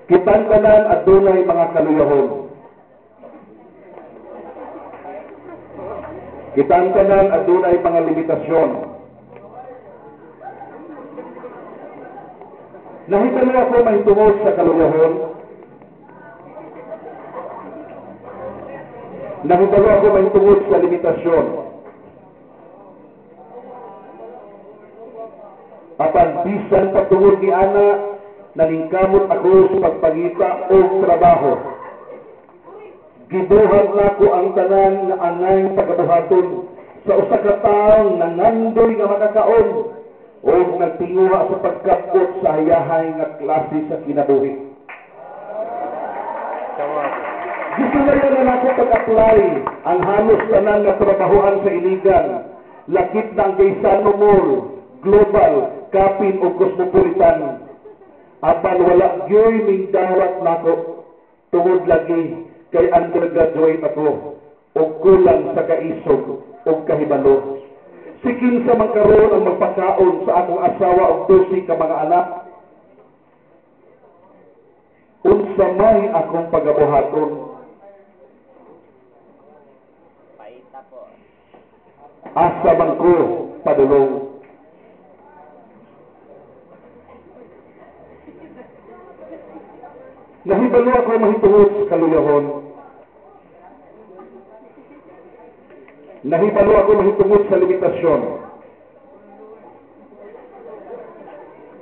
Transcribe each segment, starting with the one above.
Kitang tanan adunay mga kaluyahon. Kitang tanan adunay mga limitasyon. Nahitalo ako mahitungod sa kaluyahon. Nahitalo ako mahitungod sa limitasyon. Apan bisan patungod ni ana, naningkamot ako sa pagpangita o trabaho. Gibuhat na ko ang tanan nga angay pagabuhaton sa usa ka taong nangandoy nga makakaon o nagtinguha sa pagkapot sa hayahay nga klase sa kinabuhi. Gisulayan na nako pag-apply ang halos tanan nga trabahoan sa iligan, lakip na ang Gaisano Mall, Global, Kapin o Cosmopolitan. Apan wala gyoy ning dawat nako tungod lagi kay undergraduate ako o kulang sa kaisog o kahibalo. Sikin sa magkaroon ang magpakaon sa akong asawa o 12 ka mga anak. Unsa may akong pagabuhaton. Asa man ko padulong. Nahibalo ako mahitungod sa kaluyahon. Nahibalo ako mahitungod sa limitasyon.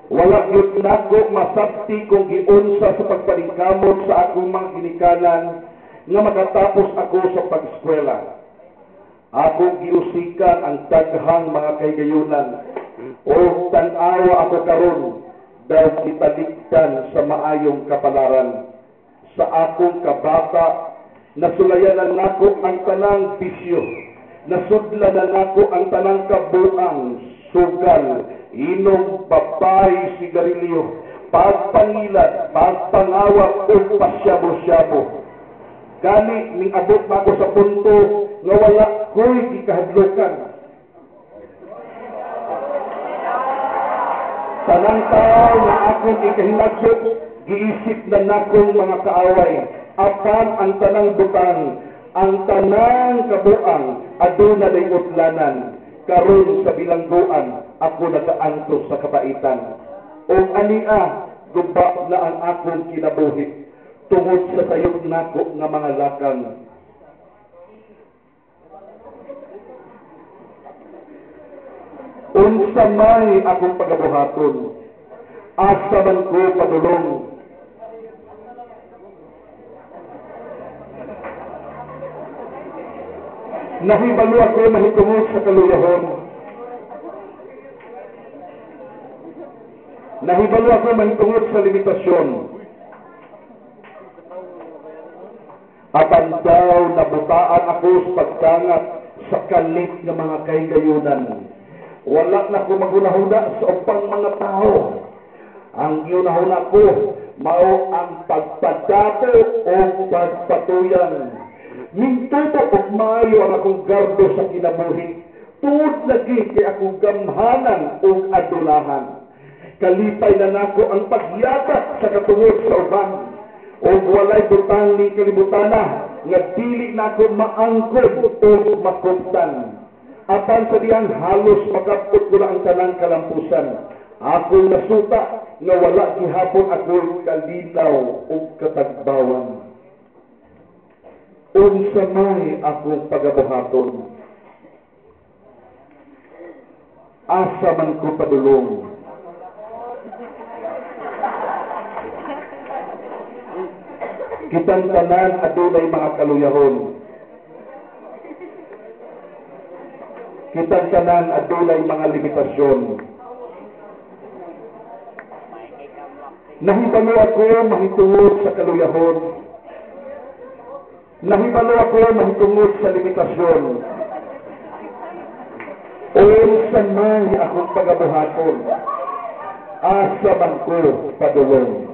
Wala gyud nako masabti kung giunsa sa pagpaningkamot sa akong mga ginikanan nga makatapos ako sa pag-eskwela. Ako giusikan ang daghang mga kaygayunan o tan-awa ako karon dahil kitalikdan sa maayong kapalaran. Sa akong kabata, nasulayanan nako ang tanang bisyo, nasudlanan nako ang tanang kabuang, sugal, inom, babay, sigarilyo, pagpangilad, pagpangawak o pasyabo-syabo. Gani ning abot na ako sa punto nga wala ko'y gikahadlokan. Tanang tao na akong ikahinagso, giisip na nakong mga kaaway. Apan ang tanang butang, ang tanang kabuang, aduna day utlanan. Karon sa bilangguan, ako nagaantos sa kabaitan. O ania, guba na ang akong kinabuhi, tungod sa sayog nako nga mga lakang. Unsa may akong pagabuhaton, asa man ko padulong. Nahibalo ako mahitungod sa kaluyahon. Nahibalo ako mahitungod sa limitasyon. Apan daw nabutaan ako sa pagdangat sa kalit ng mga kaygayunan. Wala na ko maghunahuna sa upang mga tao. Ang ginahuna ko, mao ang pagpadato o pagpatuyan. Mintuto o maayo ang akong gardo sa kinabuhi. Tungod lagi kay akong gamhanan o adulahan. Kalipay na nako ang pagyata sa katungod sa uban. O walay butang ni kalibutana nga dili nako maangkod o makuptan. Apan sa diyang halos makapot ko na ang tanang kalampusan. Akong nasuta nga wala gihapon ako kalinaw o katagbawan. Unsa may akong pagabuhaton, asa man ko padulong. Kitang tanan adunay mga kaluyahon. Kitang tanan adunay mga limitasyon. Nahibalo ako mahitungod sa kaluyahon. Nahibalo ako mahitungod sa limitasyon. Unsa may akong pagabuhaton, asa man ko padulong.